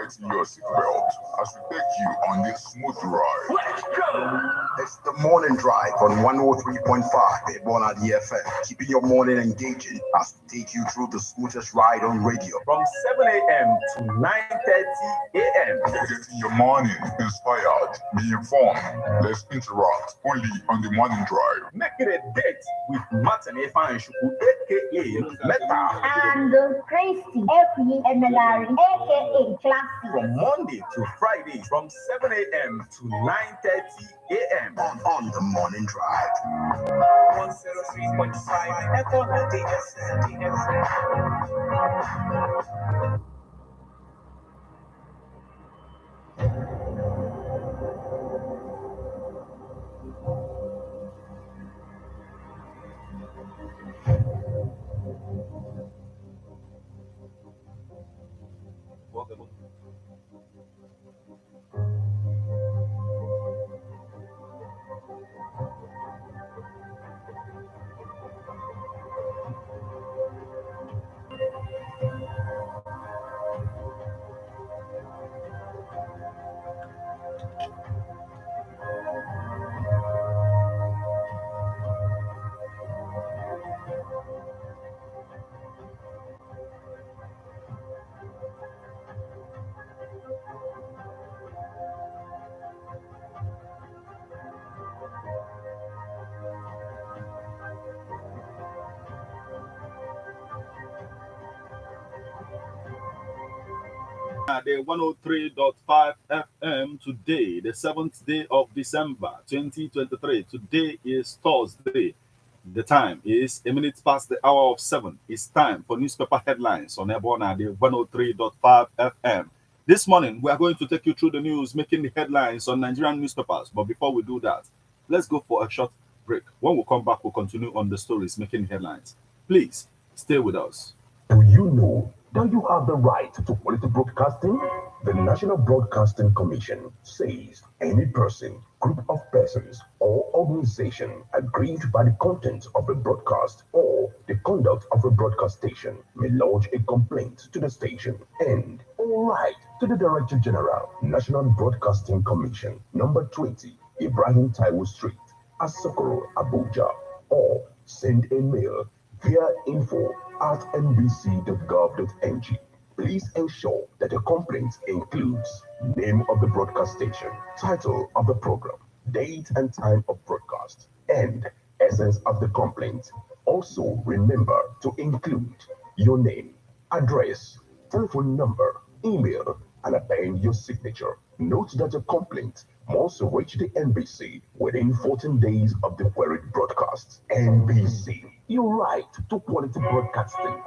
tighten your seatbelt as we take you on this smooth ride. Let's go! It's the morning drive on 103.5 Ebona DFM, keeping your morning engaging as we take you through the smoothest ride on radio. From 7 a.m. to 9:30 a.m. Getting your morning inspired, be informed. Let's interact only on the morning drive. Make it a date with Martin Efanshuku, aka Meta. And Christy F.E. Emelari, aka Classy. From Monday to Friday, from 7 a.m. to 9:30 a.m. On the morning drive. 103.5 Ebona DFM. The 103.5 FM today, the 7th day of December 2023. Today is Thursday. The time is a minute past the hour of 7. It's time for newspaper headlines on Ebona, the 103.5 FM. This morning, we are going to take you through the news making the headlines on Nigerian newspapers. But before we do that, let's go for a short break. When we come back, we'll continue on the stories making headlines. Please stay with us. Do you know that you have the right to quality broadcasting? The National Broadcasting Commission says any person, group of persons, or organization aggrieved by the content of a broadcast or the conduct of a broadcast station may lodge a complaint to the station and write to the Director General, National Broadcasting Commission, number 20, Ibrahim Taiwo Street, Asokoro, Abuja, or send a mail via info@nbc.gov.ng. Please ensure that the complaint includes name of the broadcast station, title of the program, date and time of broadcast, and essence of the complaint. Also, remember to include your name, address, telephone number, email, and append your signature. Note that your complaint must reach the NBC within 14 days of the queried broadcast. NBC, your right to quality broadcasting.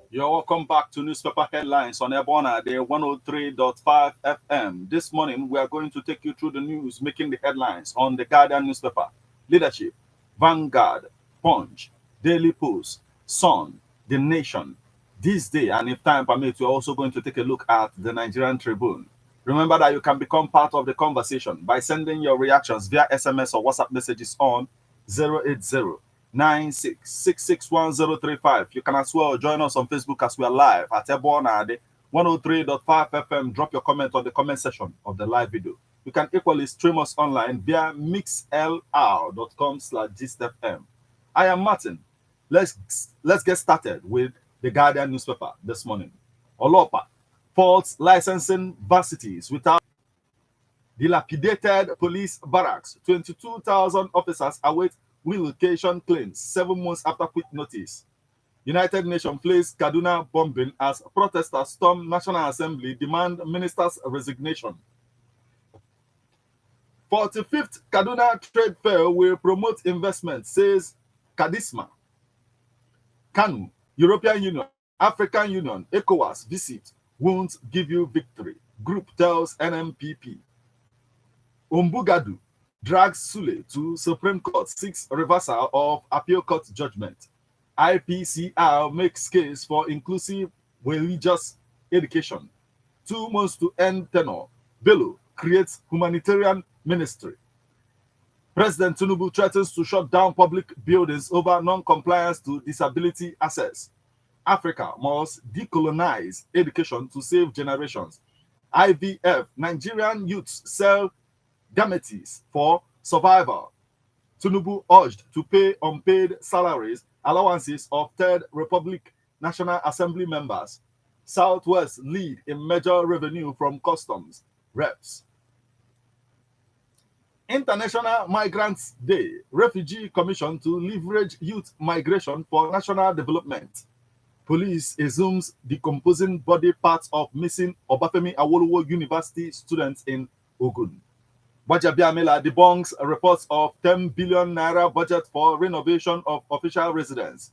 You're welcome back to newspaper headlines on Ebona, the 103.5 FM. This morning, we are going to take you through the news making the headlines on the Guardian newspaper, Leadership, Vanguard, Punch, Daily Post, Sun, The Nation. This day, and if time permits, we're also going to take a look at the Nigerian Tribune. Remember that you can become part of the conversation by sending your reactions via SMS or WhatsApp messages on 080-96661035. You can as well join us on Facebook as we are live at Ebona, the 103.5 FM. Drop your comment on the comment section of the live video. You can equally stream us online via mixlr.com/gistfm. I am Martin. Let's get started with the Guardian newspaper this morning. Olaopa faults licensing varsities without dilapidated police barracks. 22,000 officers await relocation claims 7 months after quit notice. United Nations flags Kaduna bombing as protesters storm National Assembly, demand minister's resignation. 45th Kaduna Trade Fair will promote investment, says Kadisma. Kanu, European Union, African Union, ECOWAS visit won't give you victory. Group tells NMPP. Umbugadu drags Sule to Supreme Court, seeks reversal of appeal court judgment. IPCR makes case for inclusive religious education. 2 months to end tenure. Bello creates humanitarian ministry. President Tinubu threatens to shut down public buildings over non-compliance to disability access. Africa must decolonize education to save generations. IVF, Nigerian youths sell gametes for survival. Tinubu urged to pay unpaid salaries, allowances of Third Republic National Assembly members. Southwest lead in major revenue from customs reps. International Migrants Day, Refugee Commission to leverage youth migration for national development. Police assumes decomposing body parts of missing Obafemi Awolowo University students in Ogun. Bajabiamela debunks reports of 10 billion naira budget for renovation of official residence.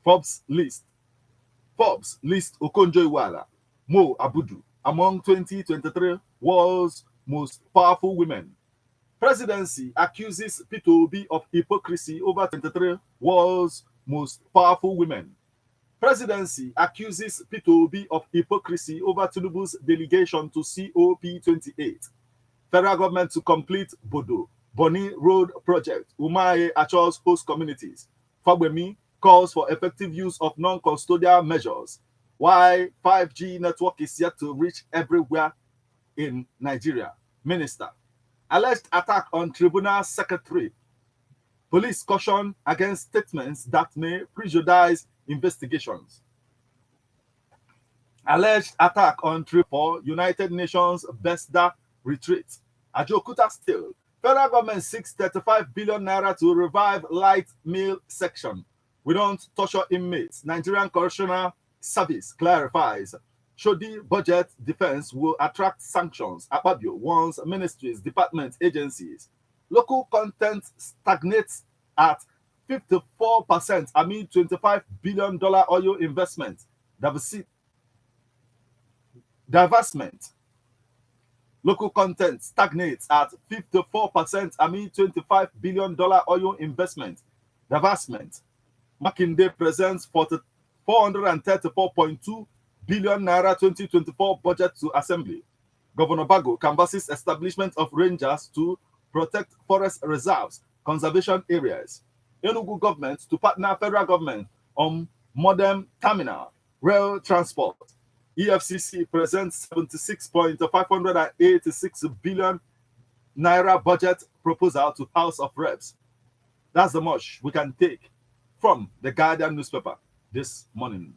Forbes list Okonjo-Iweala, Mo Abudu among 2023 world's most powerful women. Presidency accuses P2B of hypocrisy over 23 world's most powerful women. Presidency accuses P2B of hypocrisy over Tinubu's delegation to COP28. Federal government to complete Bodo, Boni Road project, Umaye Achos host communities. Fagbemi calls for effective use of non-custodial measures. Why 5G network is yet to reach everywhere in Nigeria. Minister. Alleged attack on tribunal secretary. Police caution against statements that may prejudice investigations. Alleged attack on for United Nations Besda retreat. Ajokuta still. Federal government seeks 35 billion naira to revive light mail section. We don't torture inmates. Nigerian Correctional Service clarifies. Shodi budget defense will attract sanctions. Akpabio warns ministries, departments, agencies. Local content stagnates at 54% amid $25 billion oil investment. Divestment. Local content stagnates at 54% amid $25 billion oil investment. Divestment. Makinde presents 434.2 billion naira 2024 budget to Assembly. Governor Bago canvasses establishment of rangers to protect forest reserves, conservation areas. Enugu government to partner federal government on modern terminal, rail transport. EFCC presents 76.586 billion naira budget proposal to House of Reps. That's the much we can take from the Guardian newspaper this morning.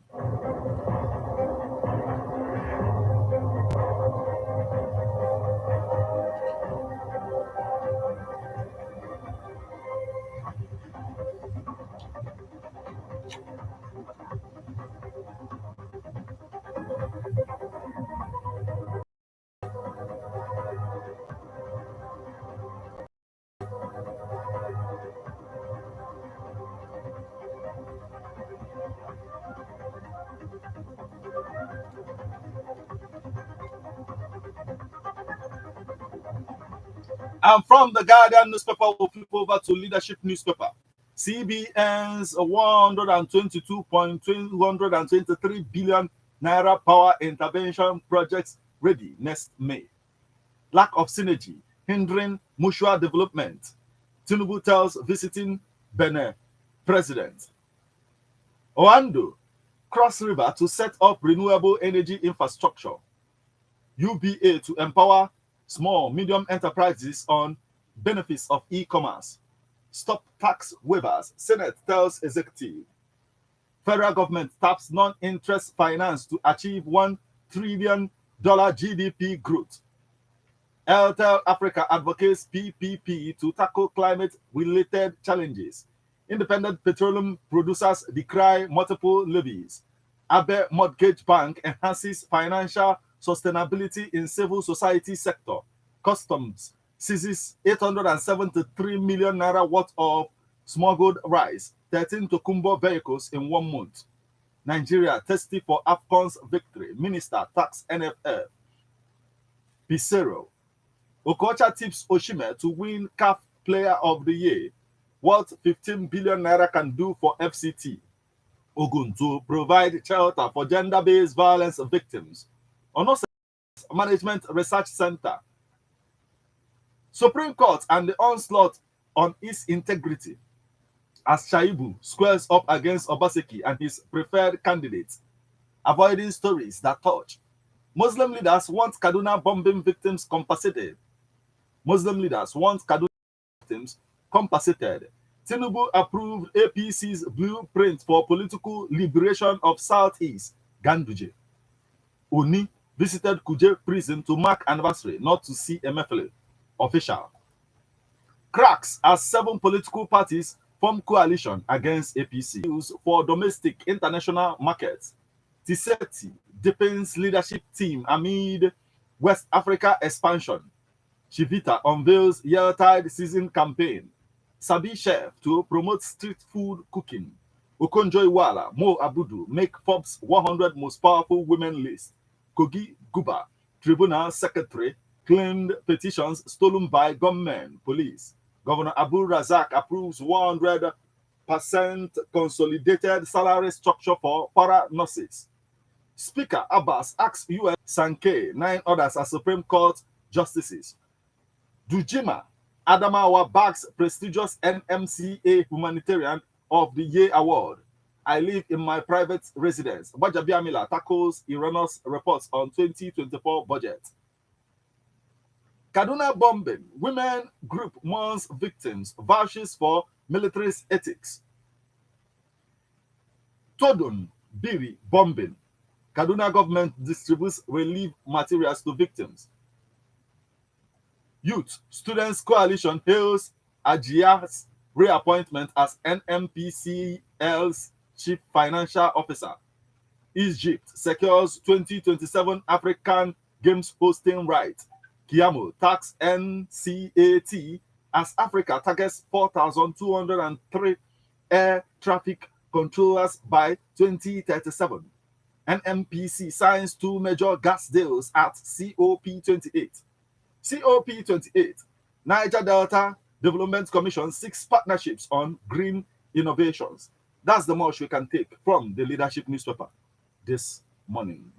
And from the Guardian newspaper, we'll flip over to Leadership newspaper. CBN's 122.223 billion naira power intervention projects ready next May. Lack of synergy hindering mutual development. Tinubu tells visiting Benin president. Oando, Cross River to set up renewable energy infrastructure. UBA to empower small, medium enterprises on benefits of e-commerce. Stop tax waivers, Senate tells executive. Federal government taps non-interest finance to achieve $1 trillion GDP growth. Airtel Africa advocates PPP to tackle climate-related challenges. Independent petroleum producers decry multiple levies. Abe Mortgage Bank enhances financial sustainability in civil society sector. Customs seizes 873 million naira worth of smuggled rice, 13 Tokumbo vehicles in 1 month. Nigeria testy for AFCON's victory. Minister tax NFF. Pissarro. Okocha tips Oshime to win CAF Player of the Year. What 15 billion naira can do for FCT. Ogun to provide shelter for gender-based violence victims. Onos Management Research Center. Supreme Court and the onslaught on its integrity as Shaibu squares up against Obaseki and his preferred candidates, avoiding stories that touch. Muslim leaders want Kaduna bombing victims compensated. Muslim leaders want Kaduna victims compensated. Tinubu approved APC's blueprint for political liberation of Southeast Ganduje. Oni visited Kuje prison to mark anniversary, not to see Emefiele. Official. Cracks as 7 political parties form coalition against APC. Use for domestic international markets. Tiseti deepens leadership team amid West Africa expansion. Chivita unveils Yuletide season campaign. Sabi chef to promote street food cooking. Okonjo-Iweala, Mo Abudu make Forbes 100 most powerful women list. Kogi Guba, tribunal secretary, claimed petitions stolen by gunmen, police. Governor Abu Razak approves 100% consolidated salary structure for para nurses. Speaker Abbas asks U.S. Sankey 9 others as Supreme Court justices. Dujima Adamawa bags prestigious NMCA Humanitarian of the Year Award. I live in my private residence. Bajabiamila tackles erroneous reports on 2024 budget. Kaduna bombing. Women group mourns victims. Vouches for military ethics. Todun Biri bombing. Kaduna government distributes relief materials to victims. Youth Students Coalition hails Ajia's reappointment as NMPCL's Chief Financial Officer. Egypt secures 2027 African Games hosting right. Kiamo tax NCAT as Africa targets 4,203 air traffic controllers by 2037. NMPC signs 2 major gas deals at COP28. COP28, Niger Delta Development Commission 6 partnerships on green innovations. That's the much we can take from the leadership newspaper this morning.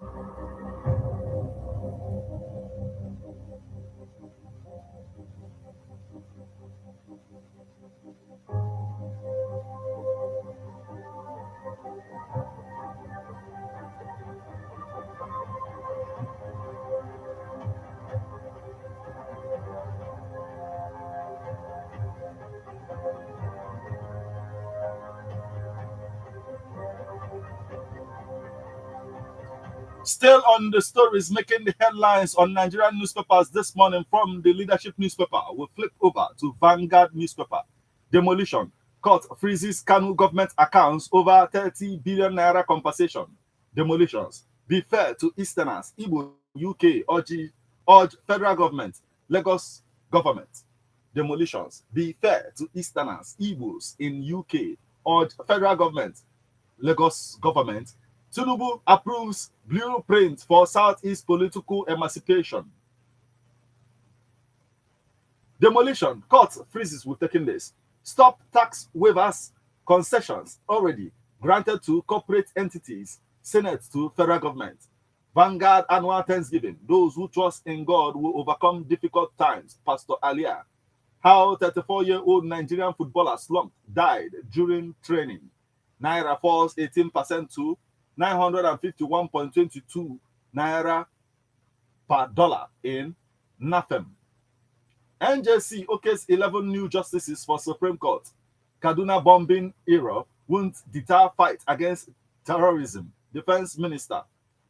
Still on the stories making the headlines on Nigerian newspapers this morning from the leadership newspaper, we'll flip over to Vanguard newspaper. Demolition. Court freezes Kanu government accounts over 30 billion naira compensation. Demolitions. Be fair to Easterners. Igbo UK urge federal government. Lagos government. Demolitions. Be fair to Easterners. Igbos in UK urge federal government. Lagos government. Tinubu approves blueprint for Southeast political emancipation. Demolition. Court freezes will taking this. Stop tax waivers, concessions already granted to corporate entities. Senate to federal government. Vanguard annual Thanksgiving. Those who trust in God will overcome difficult times. Pastor Alia. How 34-year-old Nigerian footballer slumped, died during training. Naira falls 18% to 951.22 naira per dollar in NAFEM. NJC okay's 11 new justices for Supreme Court. Kaduna bombing era won't deter fight against terrorism. Defense Minister.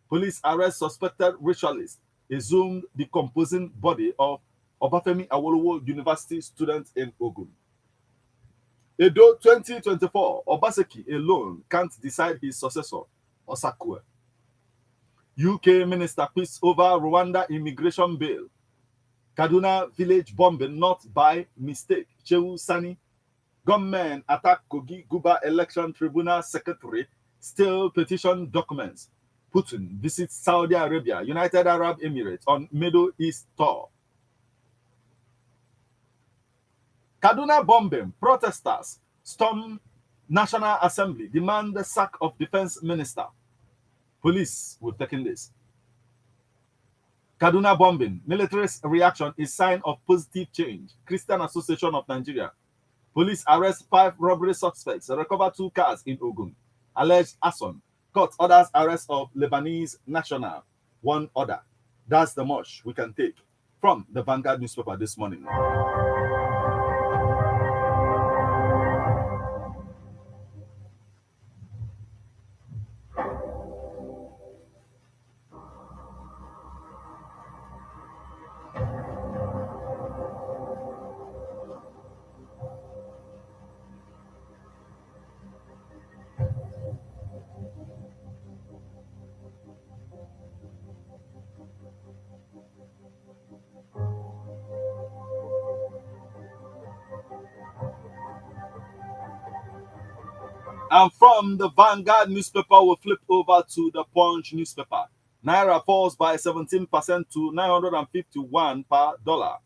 Police arrest suspected ritualist. Exhumed decomposing body of Obafemi Awolowo University student in Ogun. Edo 2024, Obaseki alone can't decide his successor. Osakwe. UK minister peace over Rwanda immigration bill. Kaduna village bombing not by mistake. Chewu Sani. Gunmen attack Kogi Guba election tribunal secretary. Still petition documents. Putin visits Saudi Arabia, United Arab Emirates on Middle East tour. Kaduna bombing. Protesters storm National Assembly, demand the sack of defense minister. Police will take in this. Kaduna bombing. Military's reaction is sign of positive change. Christian Association of Nigeria. Police arrest 5 robbery suspects. Recover 2 cars in Ogun. Alleged arson. Court orders arrest of Lebanese national. 1 order. That's the much we can take from the Vanguard newspaper this morning. And from the Vanguard newspaper, we'll flip over to the Punch newspaper. Naira falls by 17% to 951 per dollar.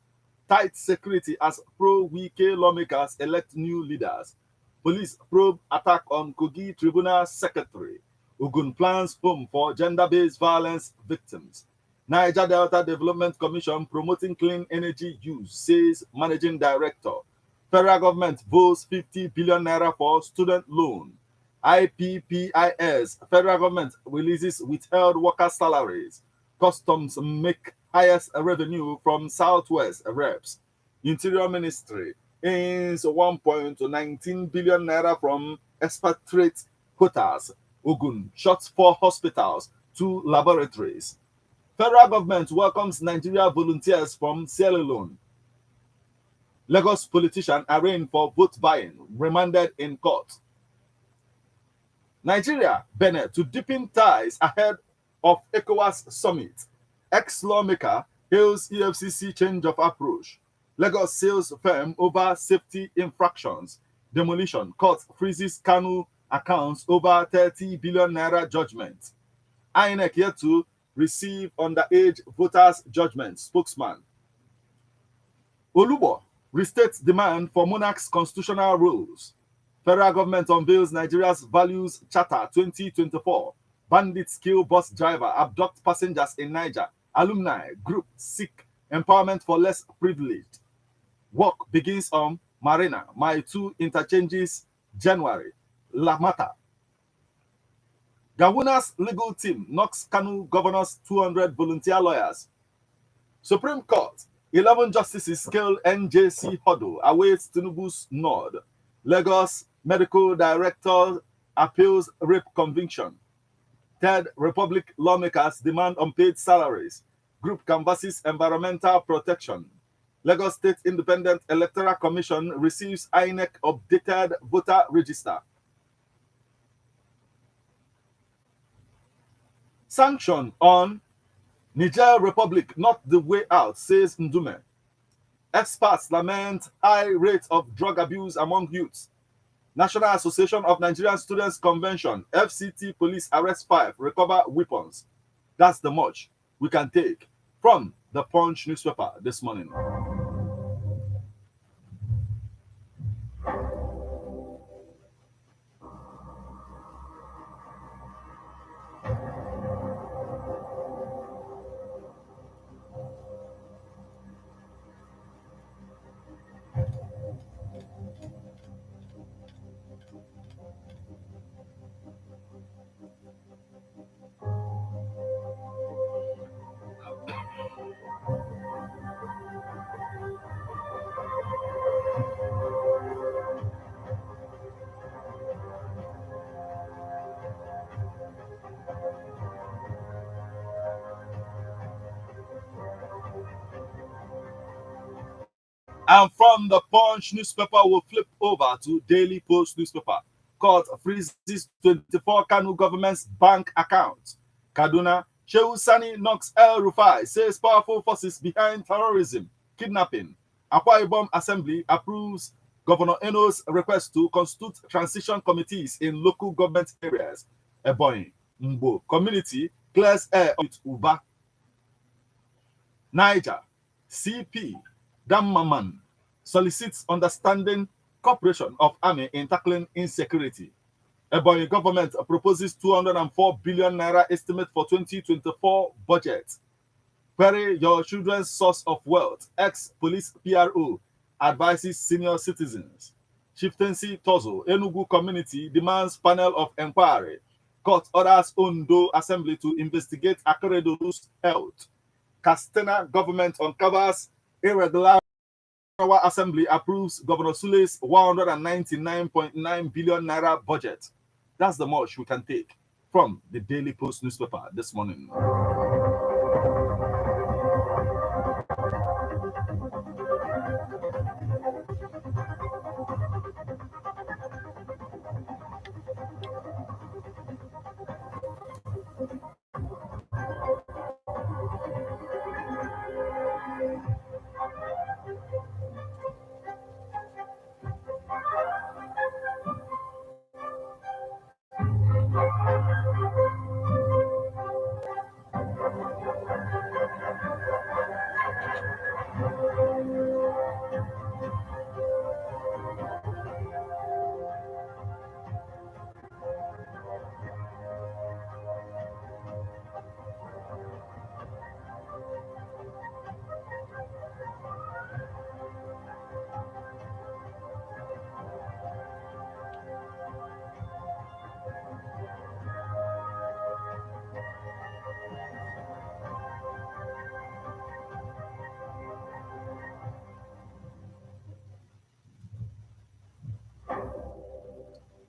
Tight security as pro-Wike lawmakers elect new leaders. Police probe attack on Kogi Tribunal Secretary. Ogun plans home for gender-based violence victims. Niger Delta Development Commission promoting clean energy use, says Managing Director. Federal government votes 50 billion naira for student loan. IPPIS, federal government releases withheld worker salaries. Customs make highest revenue from Southwest reps. Interior Ministry aims 1.19 billion naira from expatriate quotas. Ogun shuts 4 hospitals, 2 laboratories. Federal government welcomes Nigeria volunteers from Sierra Leone. Lagos politician arraigned for vote buying, remanded in court. Nigeria, Benin to deepen ties ahead of ECOWAS summit. Ex-lawmaker hails EFCC change of approach. Lagos sales firm over safety infractions. Demolition, court freezes Kanu accounts over 30 billion naira judgment. INEC yet to receive underage voters judgment, spokesman. Olubo restates demand for monarchs' constitutional rules. Federal government unveils Nigeria's Values Charter 2024. Bandits kill bus driver, abduct passengers in Niger. Alumni group seek empowerment for less privileged. Work begins on Marina, My 2 interchanges, January. La Mata. Gawuna's legal team knocks Kanu governor's 200 volunteer lawyers. Supreme Court, 11 justices scale NJC hurdle, awaits Tinubu's nod. Lagos medical director appeals rape conviction. Third Republic lawmakers demand unpaid salaries. Group canvasses environmental protection. Lagos State Independent Electoral Commission receives INEC updated voter register. Sanction on Niger Republic, not the way out, says Ndume. Experts lament high rates of drug abuse among youths. National Association of Nigerian Students Convention, FCT police arrest 5, recover weapons. That's the much we can take from the Punch newspaper this morning. And from the Punch newspaper, we'll flip over to Daily Post newspaper. Court freezes 24 Kanu government's bank accounts. Kaduna, Shehu Sani knocks El Rufai, says powerful forces behind terrorism, kidnapping. Akwa Ibom Assembly approves Governor Eno's request to constitute transition committees in local government areas. Ebonyi, Mbo community clears air with Uba. Niger, CP Dammaman solicits understanding cooperation of army in tackling insecurity. Ebonyi government proposes 204 billion naira estimate for 2024 budget. Query your children's source of wealth. Ex-police PRO advises senior citizens. Chieftaincy Tozo, Enugu community demands panel of inquiry. Court orders Ondo Assembly to investigate Akeredolu's health. Castena government uncovers irregular. Our Assembly approves Governor Sule's 199.9 billion naira budget. That's the much we can take from the Daily Post newspaper this morning.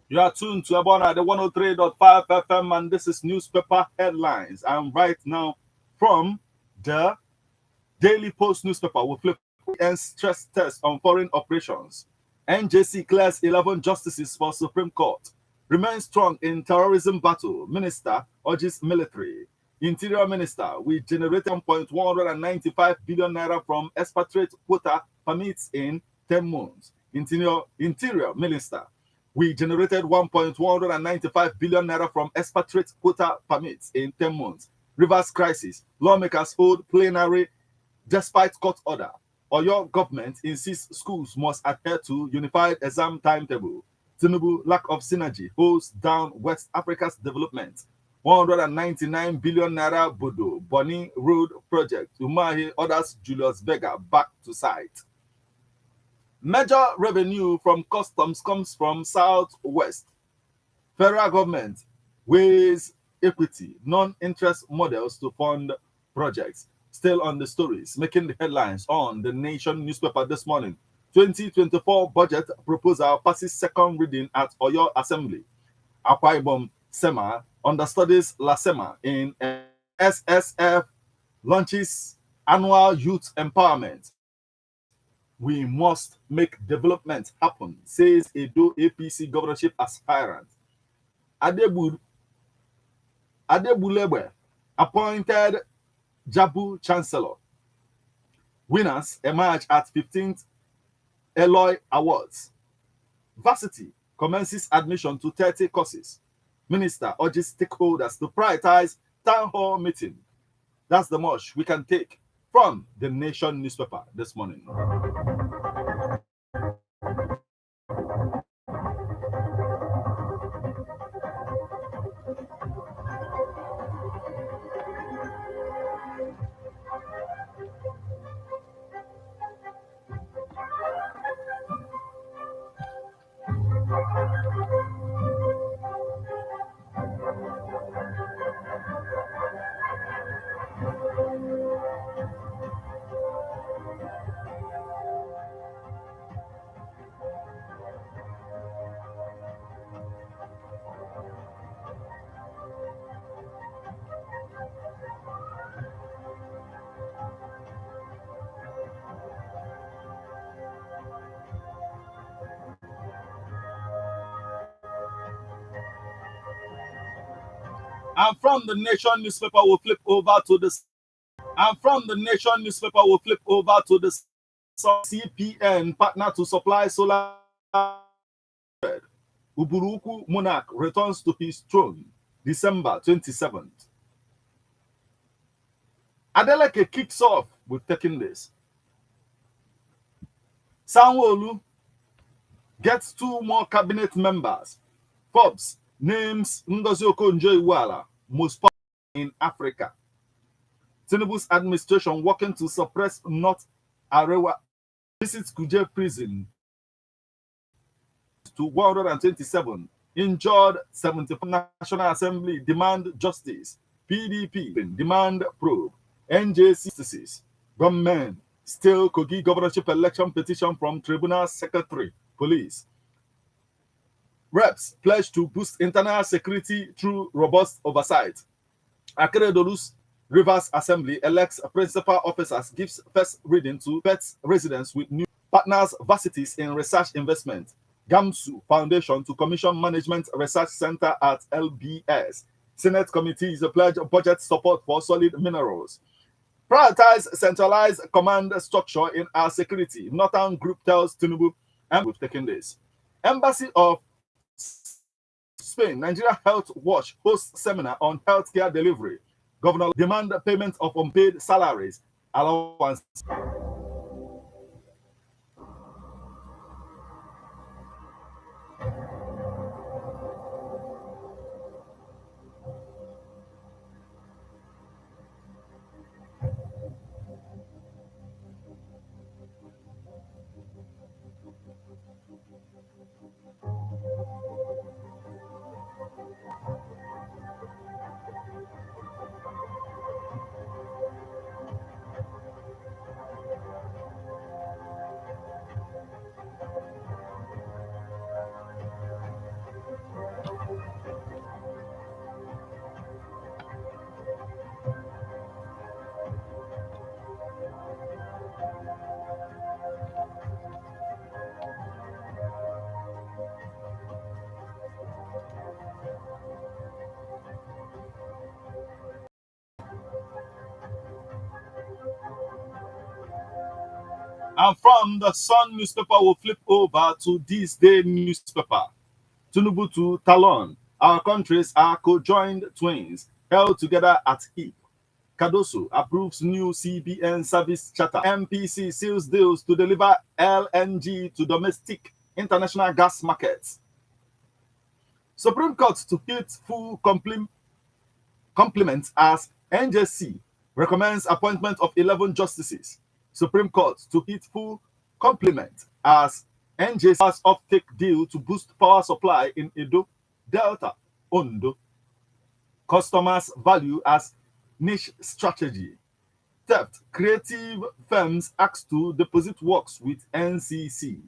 You are tuned to Abona, the 103.5 FM, and this is newspaper headlines. I'm right now from the Daily Post newspaper. We'll flip and stress test on foreign operations. NJC clears 11 justices for Supreme Court. Remains strong in terrorism battle. Minister urges military. Interior Minister, we generated 1.195 billion naira from expatriate quota permits in 10 months. Interior Minister, we generated 1.195 billion naira from expatriate quota permits in 10 months. Rivers crisis. Lawmakers hold plenary despite court order. Oyo government insists schools must adhere to unified exam timetable. Tinubu lack of synergy holds down West Africa's development. 199 billion naira Bodo Bonny Road project. Umahi orders Julius Berger back to site. Major revenue from customs comes from Southwest. Federal government weighs equity, non-interest models to fund projects. Still on the stories, making the headlines on the Nation newspaper this morning. 2024 budget proposal passes second reading at Oyo Assembly. Akwa Ibom SEMA understudies La SEMA in SSF launches annual youth empowerment. We must make development happen, says Edo APC governorship aspirant. Adebulebe appointed Jabu Chancellor. Winners emerge at 15th Eloy Awards. Varsity commences admission to 30 courses. Minister urges stakeholders to prioritize town hall meeting. That's the much we can take from the Nation newspaper this morning. And from the Nation newspaper, we'll flip over to the. And from the Nation newspaper, we'll flip over to the CPN partner to supply solar. Uburuku monarch returns to his throne, December 27th. Adeleke kicks off with taking this. Sanwo-Olu gets 2 more cabinet members. Forbes names Ngozi Okonjo-Iweala most powerful in Africa. Tinubu's administration working to suppress North Arewa visits Kuje prison to 127. Injured 74. National Assembly demand justice. PDP demand probe. NJC government still Kogi governorship election petition from Tribunal Secretary Police. Reps pledge to boost internal security through robust oversight. Akeredolu's Rivers Assembly elects principal officers, gives first reading to pet residents with new partners varsities in research investment. GAMSU Foundation to commission Management Research Center at LBS. Senate committee is a pledge of budget support for solid minerals. Prioritize centralized command structure in our security. Northern Group tells Tinubu, and we've taken this. Embassy of Spain, Nigeria Health Watch hosts seminar on healthcare delivery. Governor demand payment of unpaid salaries, allowance. And from the Sun newspaper, we'll flip over to this day newspaper. Tinubu to Talon. Our countries are co-joined twins, held together at hip. Cardoso approves new CBN service charter. MPC seals deals to deliver LNG to domestic international gas markets. Supreme Court to hit full complement as NJC recommends appointment of 11 justices. Supreme Court to hit full complement as NJC's offtake deal to boost power supply in Edo, Delta, Ondo. Customers value as niche strategy. Theft, creative firms asked to deposit works with NCC.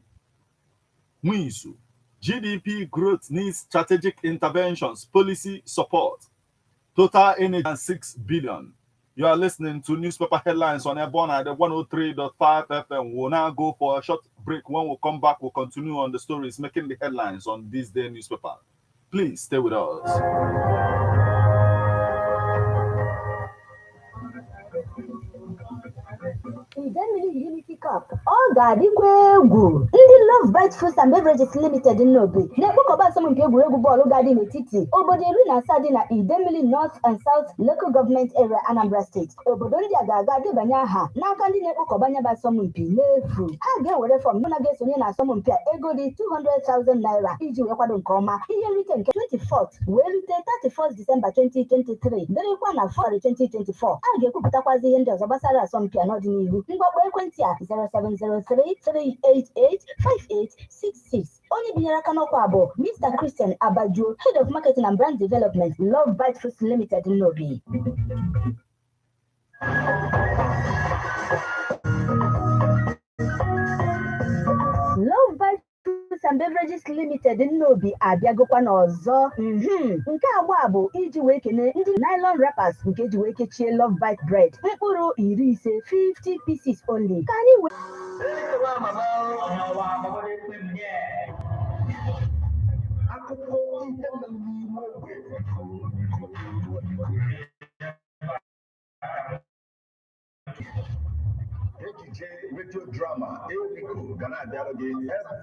Muizu, GDP growth needs strategic interventions, policy support. Total energy 6 billion. You are listening to newspaper headlines on Airborne at the 103.5 FM. We'll now go for a short break. When we come back, we'll continue on the stories making the headlines on this day newspaper. Please stay with us. Idemili Unity Cup. Ọ ga-adịkwa egwu. Ndị Love Bite Foods and Beverages Limited n'Obi na-ekpokọba asọmpi egwuregwu bọọlụ ga-adị n'etiti obodo 17 dị na Idemili North and South Local Government Area, Anambra State. Obodo ndị a ga-aga debanye aha n'aka ndị na-ekpokọba nyaba asọmpi n'efu. Ha ga-ewere fọm ndị na-esonye na asọmpi a ego dị 200,000 naira iji wee kwado nke ọma. Ihe nrite nke 24th wee rute 31st December 2023 dịrịkwa na February 2024. A ga-ekwupụtakwazi ihe ndị ọzọ gbasara asọmpi a n'ọdịnihu. Mgbakpọ ekwentị a 0703-388-5866. Onye binyere aka n'ọkwa bụ Mr. Christian Abajo, Head of Marketing and Brand Development, Love Bite Foods Limited n'Obi. Love Bite Foods and Beverages Limited n'Obi abịagokwa n'ọzọ. Nke agba bụ iji wee kene ndị nylon wrappers nke ji wee kechie Love Bite bread mkpụrụ 50 pieces only. Ka anyị wee Radio drama Eurico gonna dialogue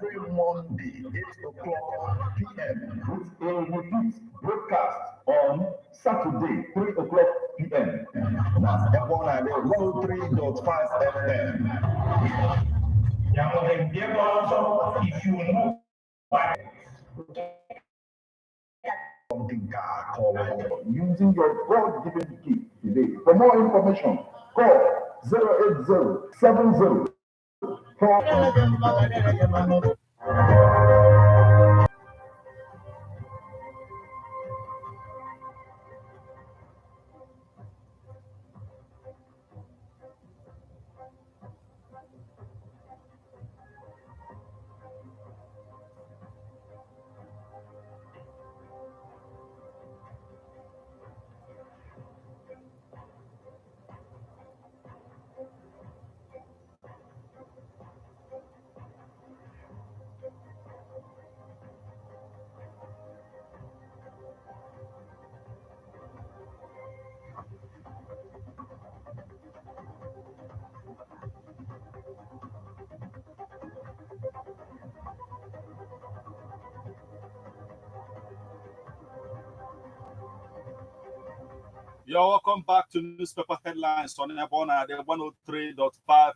every Monday 8 o'clock p.m. with a repeat broadcast on Saturday 3 o'clock p.m. Now everyone at 103.5 FM. If you know something called using your God-given gift today. For more information, call 08070. You're welcome back to Newspaper Headlines on Ebona, the 103.5